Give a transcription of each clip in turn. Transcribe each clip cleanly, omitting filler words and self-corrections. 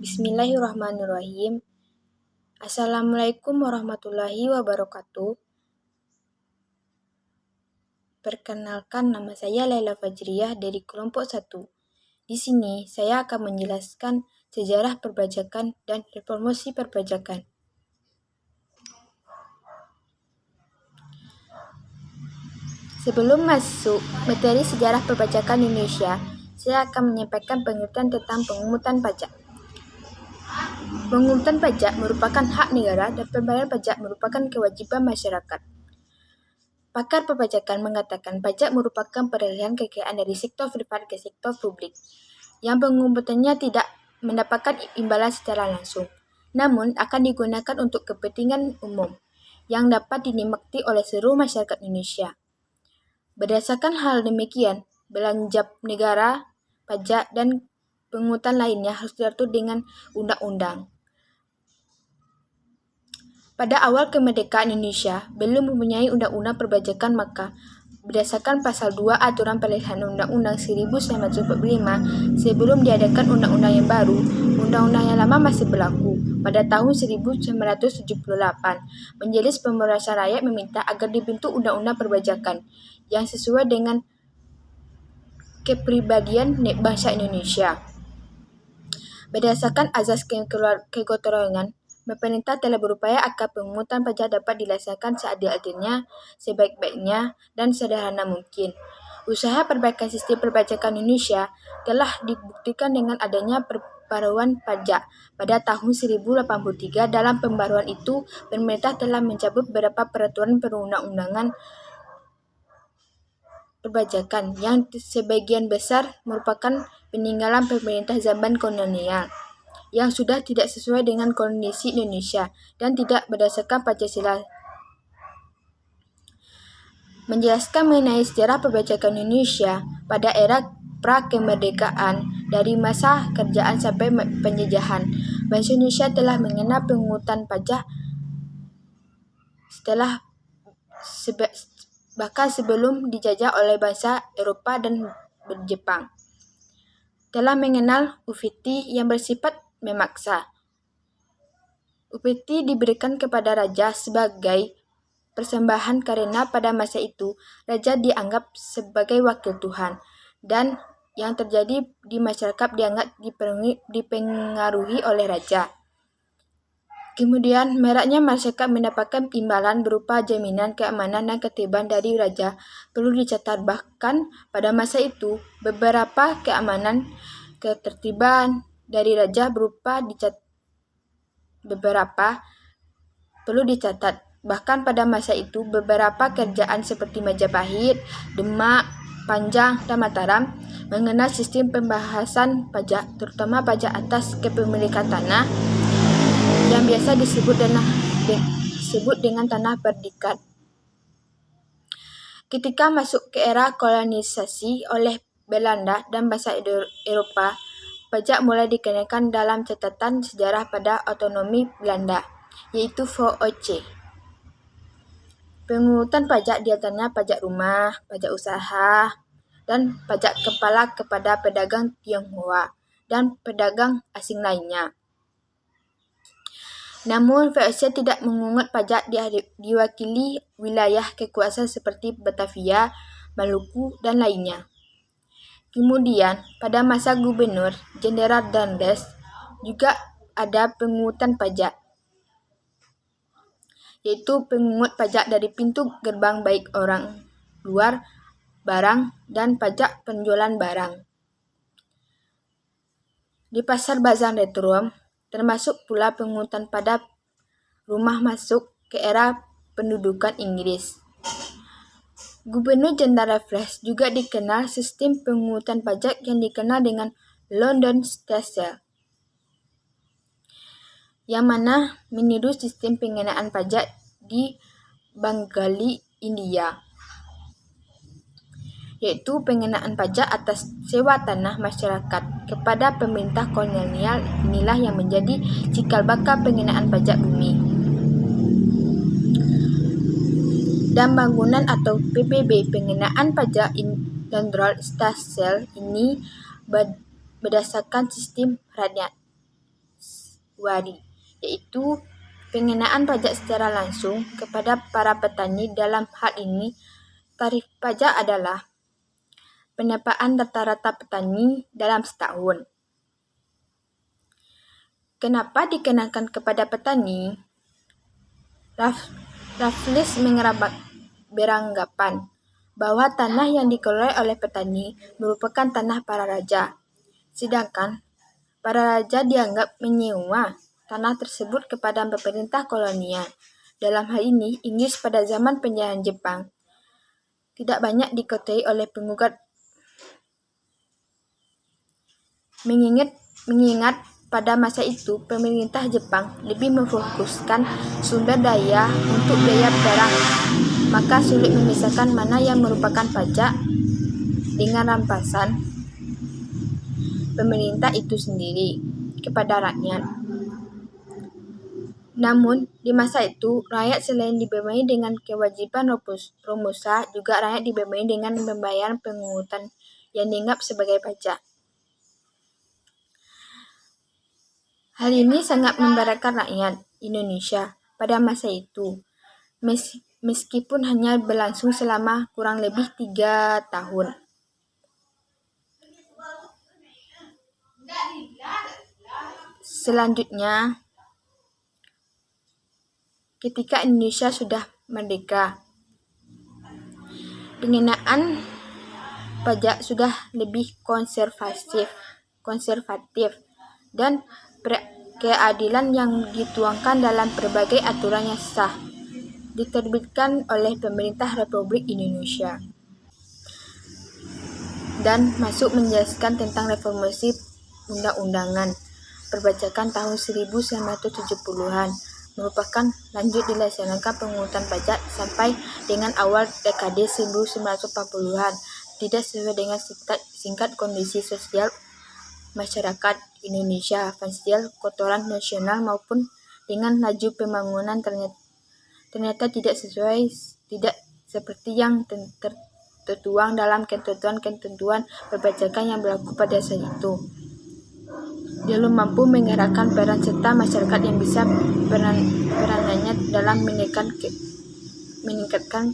Bismillahirrahmanirrahim. Assalamualaikum warahmatullahi wabarakatuh. Perkenalkan, nama saya Laila Fajriyah dari kelompok 1. Di sini saya akan menjelaskan sejarah perpajakan dan reformasi perpajakan. Sebelum masuk materi sejarah perpajakan Indonesia, saya akan menyampaikan pengertian tentang pemungutan pajak. Pemungutan pajak merupakan hak negara dan pembayaran pajak merupakan kewajiban masyarakat. Pakar perpajakan mengatakan pajak merupakan peralihan kekayaan dari sektor privat ke sektor publik, yang pengumpulannya tidak mendapatkan imbalan secara langsung, namun akan digunakan untuk kepentingan umum, yang dapat dinikmati oleh seluruh masyarakat Indonesia. Berdasarkan hal demikian, belanja negara, pajak, dan pungutan lainnya harus diatur dengan undang-undang. Pada awal kemerdekaan Indonesia, belum mempunyai undang-undang perpajakan, maka berdasarkan pasal 2 aturan peralihan Undang-Undang 1945, sebelum diadakan undang-undang yang baru, undang-undang yang lama masih berlaku. Pada tahun 1978, Majelis Pemusyawaratan Rakyat meminta agar dibentuk undang-undang perpajakan yang sesuai dengan kepribadian bangsa Indonesia. Berdasarkan azas kegotong-royongan, pemerintah telah berupaya agar pemungutan pajak dapat dilaksanakan seadil-adilnya, sebaik-baiknya, dan sederhana mungkin. Usaha perbaikan sistem perpajakan Indonesia telah dibuktikan dengan adanya pembaruan pajak pada tahun 1083. Dalam pembaruan itu, pemerintah telah mencabut beberapa peraturan perundang-undangan perpajakan yang sebagian besar merupakan peninggalan pemerintah zaman kolonial yang sudah tidak sesuai dengan kondisi Indonesia dan tidak berdasarkan Pancasila. Menjelaskan mengenai sejarah perpajakan Indonesia pada era pra-kemerdekaan dari masa kerajaan sampai penjajahan, bangsa Indonesia telah mengenal pemungutan pajak bahkan sebelum dijajah oleh bangsa Eropa dan Jepang. Telah mengenal upeti yang bersifat memaksa. Upeti diberikan kepada raja sebagai persembahan karena pada masa itu raja dianggap sebagai wakil Tuhan dan yang terjadi di masyarakat dianggap dipengaruhi oleh raja. Kemudian, maraknya masyarakat mendapatkan imbalan berupa jaminan keamanan dan ketertiban dari raja perlu dicatat. Bahkan pada masa itu, beberapa keamanan ketertiban dari raja Bahkan pada masa itu, beberapa kerajaan seperti Majapahit, Demak, Panjang, dan Mataram mengenal sistem pembahasan pajak, terutama pajak atas kepemilikan tanah yang biasa disebut dengan tanah berdikat. Ketika masuk ke era kolonisasi oleh Belanda dan bangsa Eropa, pajak mulai dikenakan dalam catatan sejarah pada otonomi Belanda, yaitu VOC. Pemungutan pajak diantaranya pajak rumah, pajak usaha, dan pajak kepala kepada pedagang Tionghoa dan pedagang asing lainnya. Namun, VOC tidak memungut pajak diwakili wilayah kekuasaan seperti Batavia, Maluku, dan lainnya. Kemudian, pada masa Gubernur Jenderal Dandes juga ada pemungutan pajak, yaitu pemungut pajak dari pintu gerbang baik orang luar, barang, dan pajak penjualan barang. Di pasar Bazar Retro, termasuk pula pemungutan pada rumah masuk ke era pendudukan Inggris. Gubernur Jenderal Flash juga dikenal sistem pemungutan pajak yang dikenal dengan London Style, yang mana meniru sistem pengenaan pajak di Bengali, India, yaitu pengenaan pajak atas sewa tanah masyarakat kepada pemerintah kolonial. Inilah yang menjadi cikal bakal pengenaan pajak bumi dan bangunan atau PPB. Pengenaan pajak London Style ini berdasarkan sistem rakyat Februari, yaitu pengenaan pajak secara langsung kepada para petani. Dalam hal ini, tarif pajak adalah pendapatan rata-rata petani dalam setahun. Kenapa dikenakan kepada petani? Raffles beranggapan bahwa tanah yang dikelola oleh petani merupakan tanah para raja, sedangkan para raja dianggap menyewa tanah tersebut kepada pemerintah kolonial. Dalam hal ini, Inggris pada zaman penjajahan Jepang tidak banyak dikuasai oleh penggugat, mengingat pada masa itu pemerintah Jepang lebih memfokuskan sumber daya untuk biaya barang, maka sulit memisahkan mana yang merupakan pajak dengan rampasan pemerintah itu sendiri kepada rakyat. Namun, di masa itu, rakyat selain dibebani dengan kewajiban romusa, juga rakyat dibebani dengan membayar pungutan yang dianggap sebagai pajak. Hal ini sangat memberatkan rakyat Indonesia pada masa itu, meskipun hanya berlangsung selama kurang lebih 3 tahun. Selanjutnya, ketika Indonesia sudah merdeka, pengenaan pajak sudah lebih konservatif dan keadilan yang dituangkan dalam berbagai aturan yang sah diterbitkan oleh pemerintah Republik Indonesia dan masuk menjelaskan tentang reformasi undang-undangan perpajakan tahun 1970-an merupakan lanjut dilaksanakan pengungutan pajak sampai dengan awal dekade 1940-an, tidak sesuai dengan singkat kondisi sosial masyarakat Indonesia, finansial kotoran nasional maupun dengan laju pembangunan ternyata tidak seperti yang tertuang dalam ketentuan perpajakan yang berlaku pada saat itu. Dia belum mampu menggerakkan peran serta masyarakat yang bisa peranannya dalam meningkatkan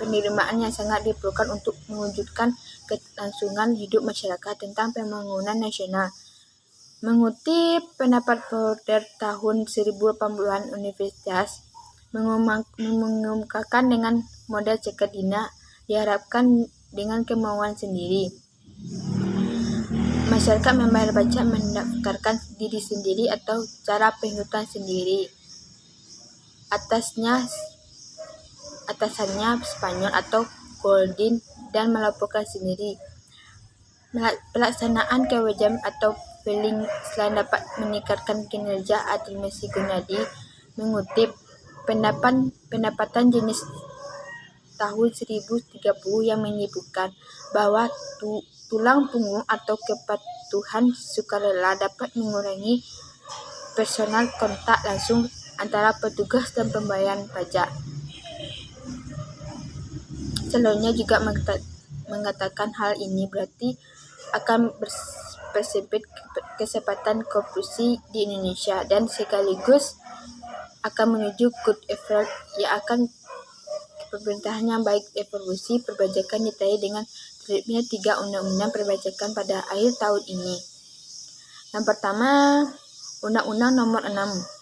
penerimaan yang sangat diperlukan untuk mewujudkan kelangsungan hidup masyarakat tentang pembangunan nasional. Mengutip pendapat Porter tahun 1080-an, Universitas mengumumkan dengan modal Cekadina diharapkan dengan kemauan sendiri. Masyarakat membayar pajak mendaftarkan diri sendiri atau cara penghitungan sendiri. Atasannya Spanyol atau Goldin dan melaporkan sendiri. Pelaksanaan kewajiban atau filing selain dapat meningkatkan kinerja administrasi Gunadi mengutip pendapatan jenis tahun 1030 yang menyebutkan bahwa tulang punggung atau kepatuhan sukarela dapat mengurangi personal kontak langsung antara petugas dan pembayaran pajak. Selanjutnya juga mengatakan hal ini berarti akan bersempit kesempatan korupsi di Indonesia dan sekaligus akan menuju good effort yang akan pemerintahan yang baik. Evolusi perpajakan ditandai dengan terbitnya 3 undang-undang perpajakan pada akhir tahun ini. Yang pertama, Undang-Undang Nomor 6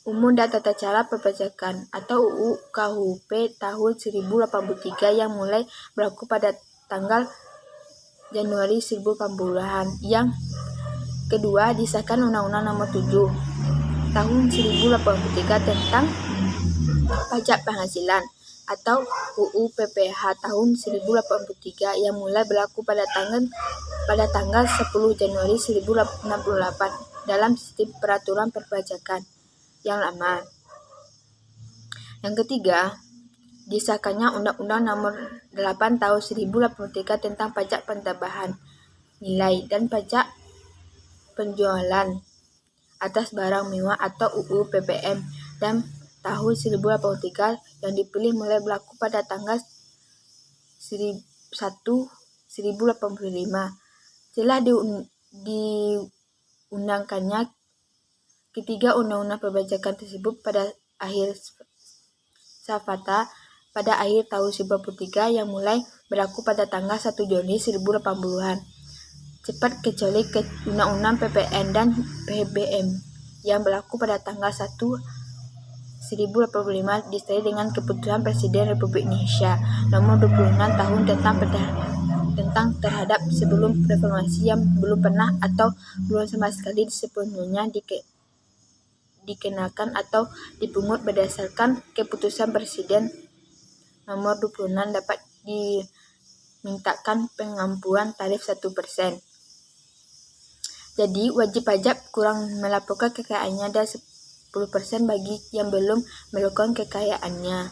Umum dan Tata Cara Perpajakan atau UU KUHP tahun 1083 yang mulai berlaku pada tanggal Januari 1080-an. Yang kedua, disahkan Undang-Undang Nomor 7 tahun 1083 tentang pajak penghasilan atau UU PPH tahun 1083 yang mulai berlaku pada tanggal 10 Januari 1068 dalam sistem peraturan perpajakan yang lama. Yang ketiga, disahkannya Undang-Undang Nomor 8 tahun 1083 tentang pajak pentambahan nilai dan pajak penjualan atas barang mewah atau UU PPM dan tahun 1083 yang dipilih mulai berlaku pada tanggal 1 1085 Setelah diundangkannya ketiga undang-undang perpajakan tersebut pada akhir Safata pada akhir tahun 1993 yang mulai berlaku pada tanggal 1 Juni 1980-an. Cepat kecuali ke Undang-Undang PPN dan PBM yang berlaku pada tanggal 1 1985 disertai dengan Keputusan Presiden Republik Indonesia Nomor 26 Tahun tentang terhadap sebelum reformasi yang belum pernah atau belum sama sekali sepenuhnya dikenakan atau dipungut berdasarkan Keputusan Presiden Nomor 26 dapat dimintakan pengampuan tarif 1%. Jadi, wajib pajak kurang melaporkan kekayaannya dan 10% bagi yang belum melakukan kekayaannya.